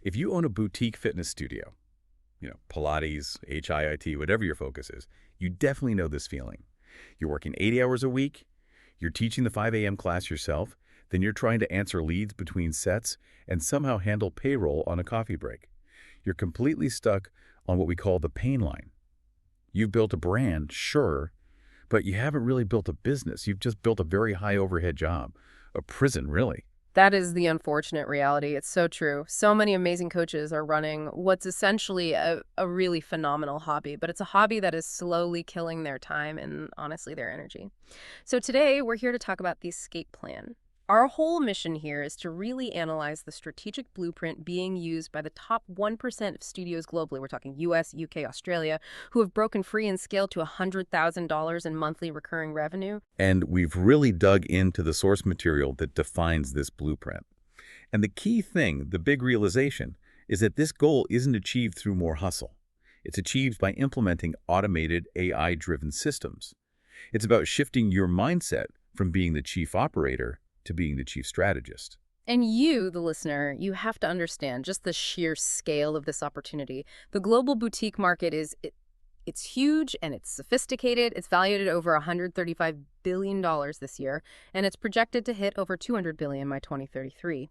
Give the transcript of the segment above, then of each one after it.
If you own a boutique fitness studio, Pilates, HIIT, whatever your focus is, you definitely know this feeling. You're working 80 hours a week, you're teaching the 5 a.m. class yourself, then you're trying to answer leads between sets and somehow handle payroll on a coffee break. You're completely stuck on what we call the pain line. You've built a brand, sure, but you haven't really built a business. You've just built a very high overhead job, a prison, really. That is the unfortunate reality. It's so true. So many amazing coaches are running what's essentially a really phenomenal hobby, but it's a hobby that is slowly killing their time and honestly their energy. So today we're here to talk about the escape plan. Our whole mission here is to really analyze the strategic blueprint being used by the top 1% of studios globally. We're talking US, UK, Australia, who have broken free and scaled to $100,000 in monthly recurring revenue. And we've really dug into the source material that defines this blueprint. And the key thing, the big realization, is that this goal isn't achieved through more hustle. It's achieved by implementing automated AI-driven systems. It's about shifting your mindset from being the chief operator to being the chief strategist. And you, the listener, you have to understand just the sheer scale of this opportunity. The global boutique market it's huge and it's sophisticated. It's valued at over $135 billion this year, and it's projected to hit over $200 billion by 2033.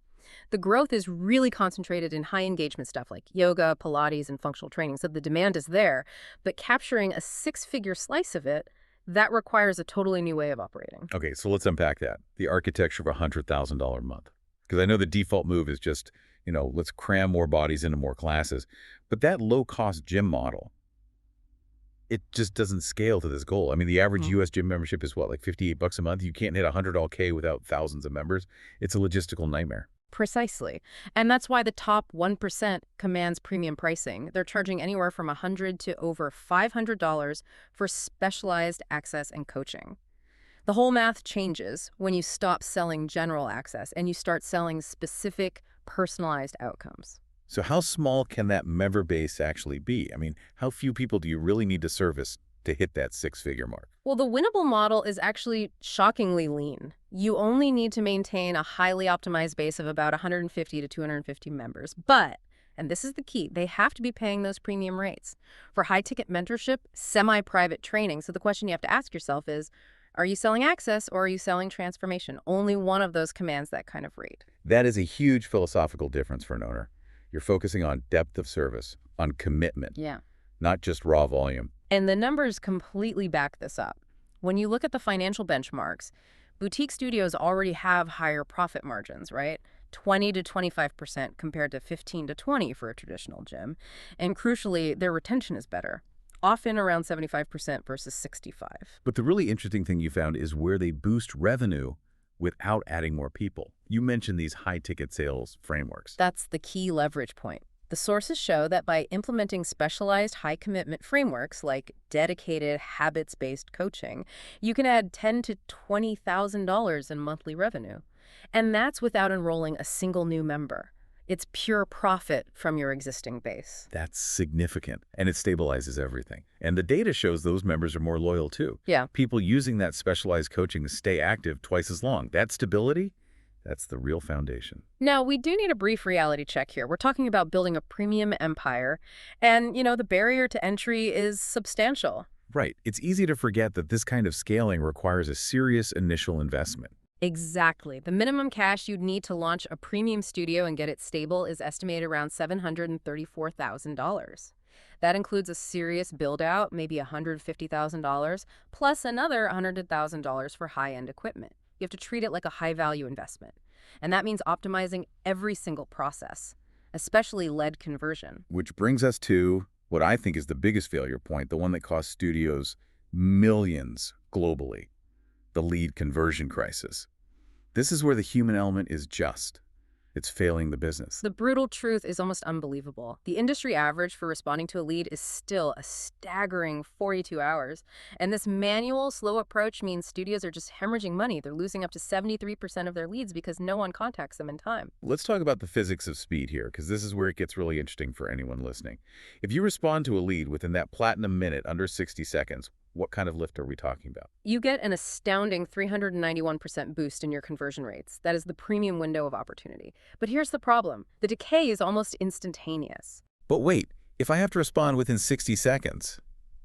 The growth is really concentrated in high engagement stuff like yoga, Pilates, and functional training, so the demand is there. But capturing a six-figure slice of it, that requires a totally new way of operating. Okay, so let's unpack that. The architecture of a $100,000 a month. Because I know the default move is just, let's cram more bodies into more classes. But that low-cost gym model, it just doesn't scale to this goal. I mean, the average U.S. gym membership is what, like $58 a month? You can't hit 100 all K without thousands of members. It's a logistical nightmare. Precisely. And that's why the top 1% commands premium pricing. They're charging anywhere from $100 to over $500 for specialized access and coaching. The whole math changes when you stop selling general access and you start selling specific, personalized outcomes. So how small can that member base actually be? I mean, how few people do you really need to service to hit that six-figure mark? Well, the winnable model is actually shockingly lean. You only need to maintain a highly optimized base of about 150 to 250 members. But, and this is the key, they have to be paying those premium rates for high-ticket mentorship, semi-private training. So the question you have to ask yourself is, are you selling access or are you selling transformation? Only one of those commands that kind of rate. That is a huge philosophical difference for an owner. You're focusing on depth of service, on commitment, Yeah. not just raw volume. And the numbers completely back this up. When you look at the financial benchmarks, boutique studios already have higher profit margins, right? 20 to 25% compared to 15 to 20 for a traditional gym. And crucially, their retention is better, often around 75% versus 65. But the really interesting thing you found is where they boost revenue without adding more people. You mentioned these high-ticket sales frameworks. That's the key leverage point. The sources show that by implementing specialized high-commitment frameworks like dedicated habits-based coaching, you can add $10,000 to $20,000 in monthly revenue. And that's without enrolling a single new member. It's pure profit from your existing base. That's significant, and it stabilizes everything. And the data shows those members are more loyal, too. Yeah. People using that specialized coaching stay active twice as long. That stability, that's the real foundation. Now, we do need a brief reality check here. We're talking about building a premium empire, and, the barrier to entry is substantial. Right. It's easy to forget that this kind of scaling requires a serious initial investment. Exactly. The minimum cash you'd need to launch a premium studio and get it stable is estimated around $734,000. That includes a serious build-out, maybe $150,000, plus another $100,000 for high-end equipment. You have to treat it like a high-value investment. And that means optimizing every single process, especially lead conversion. Which brings us to what I think is the biggest failure point, the one that costs studios millions globally, the lead conversion crisis. This is where the human element is it's failing the business. The brutal truth is almost unbelievable. The industry average for responding to a lead is still a staggering 42 hours. And this manual, slow approach means studios are just hemorrhaging money. They're losing up to 73% of their leads because no one contacts them in time. Let's talk about the physics of speed here, because this is where it gets really interesting for anyone listening. If you respond to a lead within that platinum minute, under 60 seconds, What kind of lift are we talking about? You get an astounding 391% boost in your conversion rates. That is the premium window of opportunity. But here's the problem. The decay is almost instantaneous. But wait, if I have to respond within 60 seconds,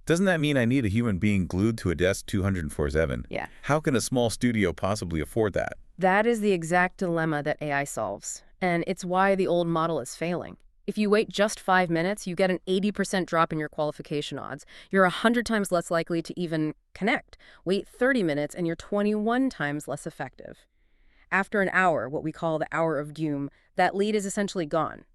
doesn't that mean I need a human being glued to a desk 204/7? Yeah. How can a small studio possibly afford that? That is the exact dilemma that AI solves. And it's why the old model is failing. If you wait just 5 minutes, you get an 80% drop in your qualification odds. You're 100 times less likely to even connect. Wait 30 minutes and you're 21 times less effective. After an hour, what we call the hour of doom, that lead is essentially gone.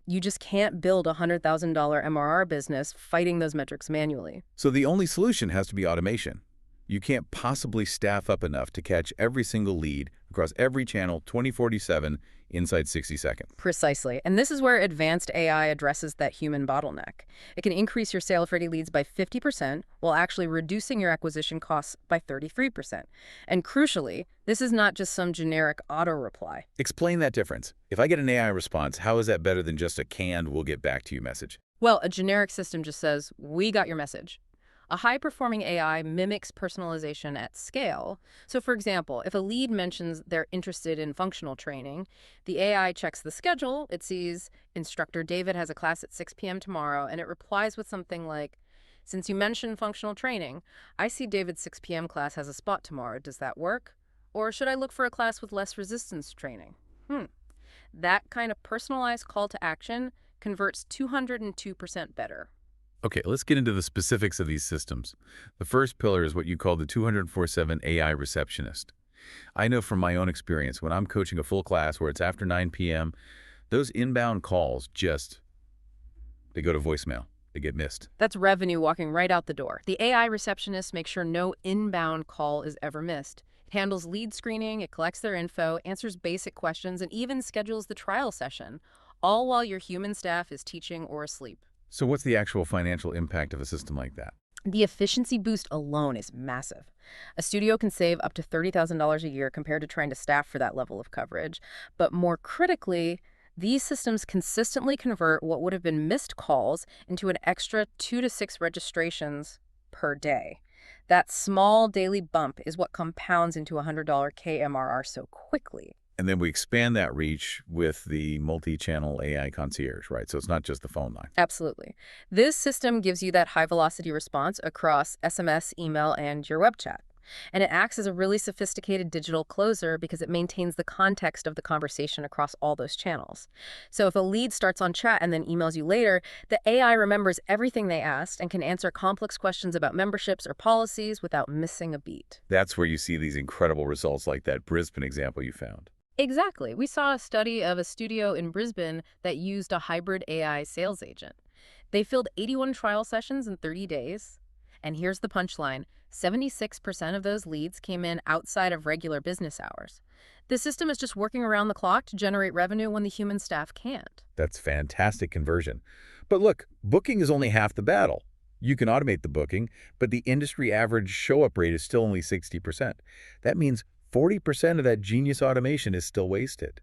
You just can't build a $100,000 MRR business fighting those metrics manually. So the only solution has to be automation. You can't possibly staff up enough to catch every single lead across every channel 24/7 inside 60 seconds. Precisely. And this is where advanced AI addresses that human bottleneck. It can increase your sales-ready leads by 50% while actually reducing your acquisition costs by 33%. And crucially, this is not just some generic auto-reply. Explain that difference. If I get an AI response, how is that better than just a canned "we'll get back to you" message? Well, a generic system just says, "We got your message." A high-performing AI mimics personalization at scale. So for example, if a lead mentions they're interested in functional training, the AI checks the schedule, it sees instructor David has a class at 6 p.m. tomorrow, and it replies with something like, "Since you mentioned functional training, I see David's 6 p.m. class has a spot tomorrow. Does that work? Or should I look for a class with less resistance training?" That kind of personalized call to action converts 202% better. Okay, let's get into the specifics of these systems. The first pillar is what you call the 204/7 AI receptionist. I know from my own experience, when I'm coaching a full class where it's after 9 p.m., those inbound calls they go to voicemail. They get missed. That's revenue walking right out the door. The AI receptionist makes sure no inbound call is ever missed. It handles lead screening, it collects their info, answers basic questions, and even schedules the trial session, all while your human staff is teaching or asleep. So what's the actual financial impact of a system like that? The efficiency boost alone is massive. A studio can save up to $30,000 a year compared to trying to staff for that level of coverage. But more critically, these systems consistently convert what would have been missed calls into an extra 2 to 6 registrations per day. That small daily bump is what compounds into a $100 KMRR so quickly. And then we expand that reach with the multi-channel AI concierge, right? So it's not just the phone line. Absolutely. This system gives you that high-velocity response across SMS, email, and your web chat. And it acts as a really sophisticated digital closer because it maintains the context of the conversation across all those channels. So if a lead starts on chat and then emails you later, the AI remembers everything they asked and can answer complex questions about memberships or policies without missing a beat. That's where you see these incredible results like that Brisbane example you found. Exactly. We saw a study of a studio in Brisbane that used a hybrid AI sales agent. They filled 81 trial sessions in 30 days. And here's the punchline. 76% of those leads came in outside of regular business hours. The system is just working around the clock to generate revenue when the human staff can't. That's fantastic conversion. But look, booking is only half the battle. You can automate the booking, but the industry average show-up rate is still only 60%. That means 40% of that genius automation is still wasted.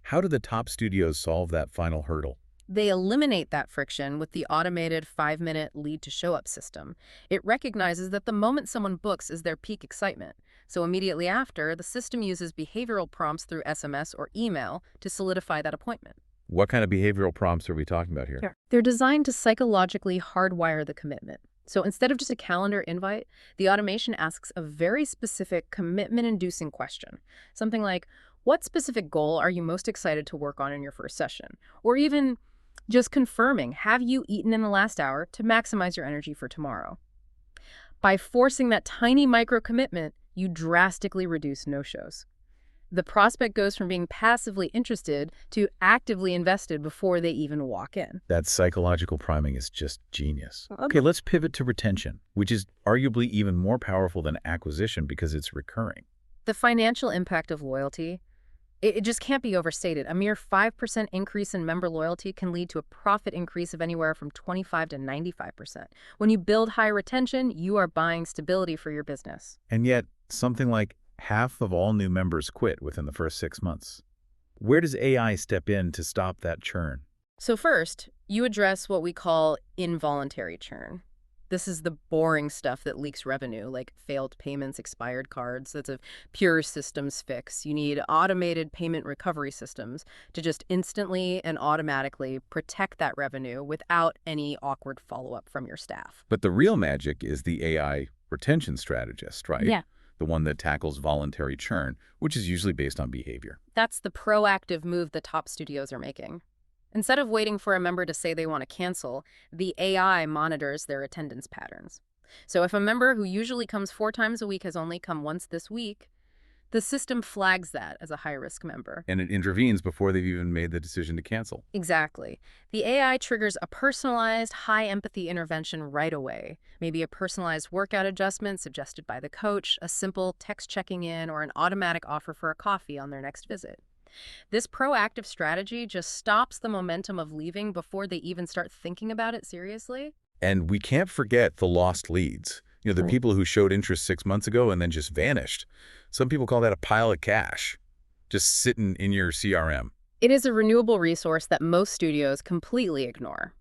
How do the top studios solve that final hurdle? They eliminate that friction with the automated 5-minute lead-to-show-up system. It recognizes that the moment someone books is their peak excitement. So immediately after, the system uses behavioral prompts through SMS or email to solidify that appointment. What kind of behavioral prompts are we talking about here? Sure. They're designed to psychologically hardwire the commitment. So instead of just a calendar invite, the automation asks a very specific commitment-inducing question. Something like, what specific goal are you most excited to work on in your first session? Or even just confirming, have you eaten in the last hour to maximize your energy for tomorrow? By forcing that tiny micro-commitment, you drastically reduce no-shows. The prospect goes from being passively interested to actively invested before they even walk in. That psychological priming is just genius. Okay, let's pivot to retention, which is arguably even more powerful than acquisition because it's recurring. The financial impact of loyalty, it just can't be overstated. A mere 5% increase in member loyalty can lead to a profit increase of anywhere from 25 to 95%. When you build high retention, you are buying stability for your business. And yet, something like half of all new members quit within the first 6 months. Where does AI step in to stop that churn? So first, you address what we call involuntary churn. This is the boring stuff that leaks revenue, like failed payments, expired cards. That's a pure systems fix. You need automated payment recovery systems to just instantly and automatically protect that revenue without any awkward follow-up from your staff. But the real magic is the AI retention strategist, right? Yeah. The one that tackles voluntary churn, which is usually based on behavior. That's the proactive move the top studios are making. Instead of waiting for a member to say they want to cancel, the AI monitors their attendance patterns. So if a member who usually comes 4 times a week has only come once this week, the system flags that as a high-risk member. And it intervenes before they've even made the decision to cancel. Exactly. The AI triggers a personalized, high-empathy intervention right away. Maybe a personalized workout adjustment suggested by the coach, a simple text checking in, or an automatic offer for a coffee on their next visit. This proactive strategy just stops the momentum of leaving before they even start thinking about it seriously. And we can't forget the lost leads. The Right. people who showed interest 6 months ago and then just vanished. Some people call that a pile of cash, just sitting in your CRM. It is a renewable resource that most studios completely ignore.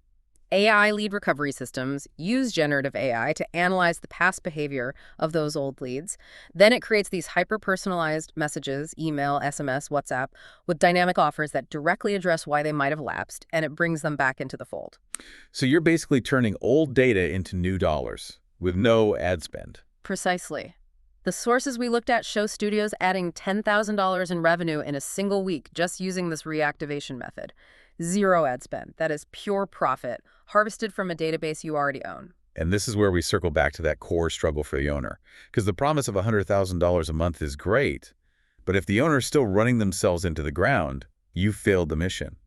AI lead recovery systems use generative AI to analyze the past behavior of those old leads. Then it creates these hyper-personalized messages, email, SMS, WhatsApp, with dynamic offers that directly address why they might have lapsed, and it brings them back into the fold. So you're basically turning old data into new dollars with no ad spend. Precisely. The sources we looked at show studios adding $10,000 in revenue in a single week just using this reactivation method. Zero ad spend. That is pure profit, harvested from a database you already own. And this is where we circle back to that core struggle for the owner. Because the promise of $100,000 a month is great, but if the owner is still running themselves into the ground, you've failed the mission.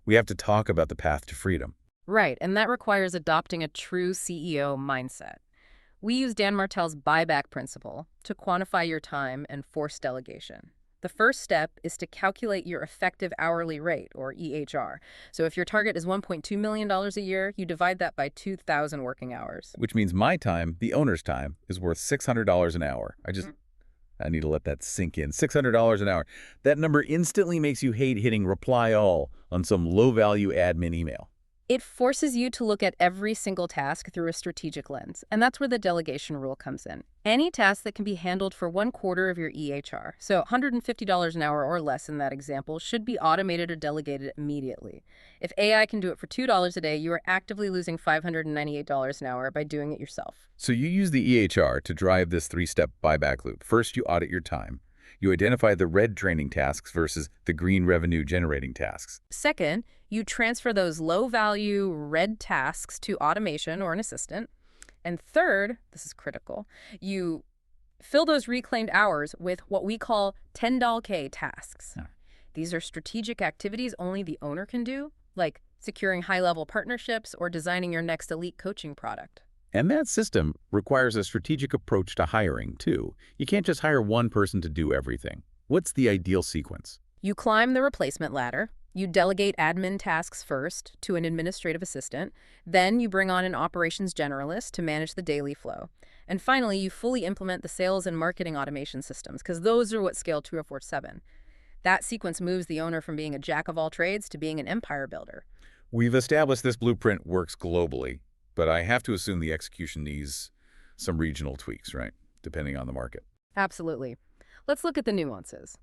We have to talk about the path to freedom. Right, and that requires adopting a true CEO mindset. We use Dan Martell's buyback principle to quantify your time and force delegation. The first step is to calculate your effective hourly rate, or EHR. So if your target is $1.2 million a year, you divide that by 2,000 working hours. Which means my time, the owner's time, is worth $600 an hour. I need to let that sink in. $600 an hour. That number instantly makes you hate hitting reply all on some low-value admin email. It forces you to look at every single task through a strategic lens, and that's where the delegation rule comes in. Any task that can be handled for 1/4 of your EHR, so $150 an hour or less in that example, should be automated or delegated immediately. If AI can do it for $2 a day, you are actively losing $598 an hour by doing it yourself. So you use the EHR to drive this 3-step buyback loop. First, you audit your time. You identify the red training tasks versus the green revenue generating tasks. Second, you transfer those low-value red tasks to automation or an assistant. And third, this is critical, you fill those reclaimed hours with what we call $10K tasks. Yeah. These are strategic activities only the owner can do, like securing high-level partnerships or designing your next elite coaching product. And that system requires a strategic approach to hiring, too. You can't just hire one person to do everything. What's the ideal sequence? You climb the replacement ladder. You delegate admin tasks first to an administrative assistant. Then you bring on an operations generalist to manage the daily flow. And finally, you fully implement the sales and marketing automation systems, because those are what scale 2047. That sequence moves the owner from being a jack of all trades to being an empire builder. We've established this blueprint works globally, but I have to assume the execution needs some regional tweaks, right? Depending on the market. Absolutely. Let's look at the nuances.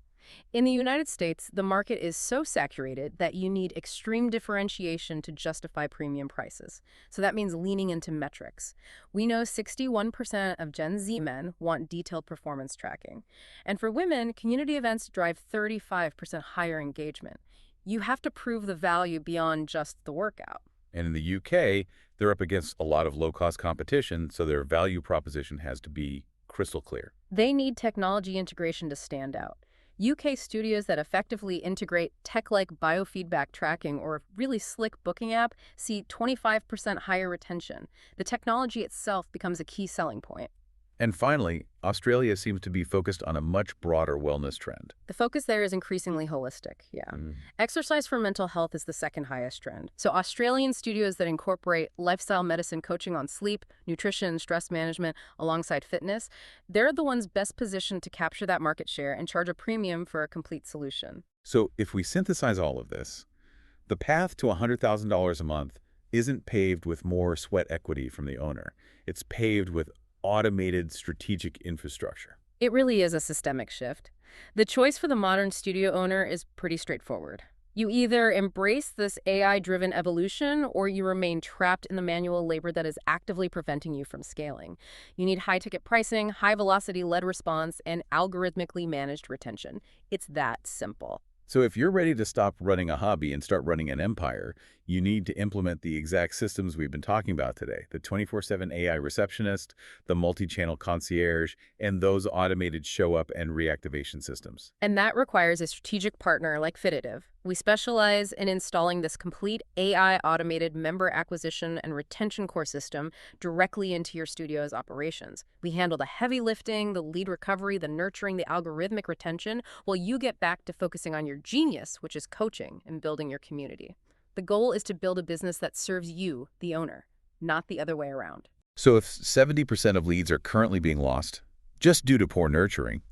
In the United States, the market is so saturated that you need extreme differentiation to justify premium prices. So that means leaning into metrics. We know 61% of Gen Z men want detailed performance tracking. And for women, community events drive 35% higher engagement. You have to prove the value beyond just the workout. And in the UK, they're up against a lot of low-cost competition, so their value proposition has to be crystal clear. They need technology integration to stand out. UK studios that effectively integrate tech-like biofeedback tracking or a really slick booking app see 25% higher retention. The technology itself becomes a key selling point. And finally, Australia seems to be focused on a much broader wellness trend. The focus there is increasingly holistic, Exercise for mental health is the second highest trend. So Australian studios that incorporate lifestyle medicine coaching on sleep, nutrition, stress management alongside fitness, they're the ones best positioned to capture that market share and charge a premium for a complete solution. So if we synthesize all of this, the path to $100,000 a month isn't paved with more sweat equity from the owner. It's paved with automated strategic infrastructure. It really is a systemic shift. The choice for the modern studio owner is pretty straightforward. You either embrace this AI-driven evolution or you remain trapped in the manual labor that is actively preventing you from scaling. You need high-ticket pricing, high-velocity lead response, and algorithmically managed retention. It's that simple. So if you're ready to stop running a hobby and start running an empire, you need to implement the exact systems we've been talking about today: the 24/7 AI receptionist, the multi-channel concierge, and those automated show-up and reactivation systems. And that requires a strategic partner like Fitative. We specialize in installing this complete AI automated member acquisition and retention core system directly into your studio's operations. We handle the heavy lifting, the lead recovery, the nurturing, the algorithmic retention, while you get back to focusing on your genius, which is coaching and building your community. The goal is to build a business that serves you, the owner, not the other way around. So if 70% of leads are currently being lost just due to poor nurturing,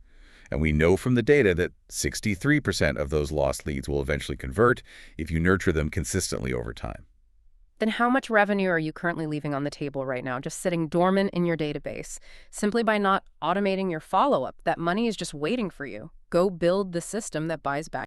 and we know from the data that 63% of those lost leads will eventually convert if you nurture them consistently over time. Then how much revenue are you currently leaving on the table right now, just sitting dormant in your database? Simply by not automating your follow-up, that money is just waiting for you. Go build the system that buys back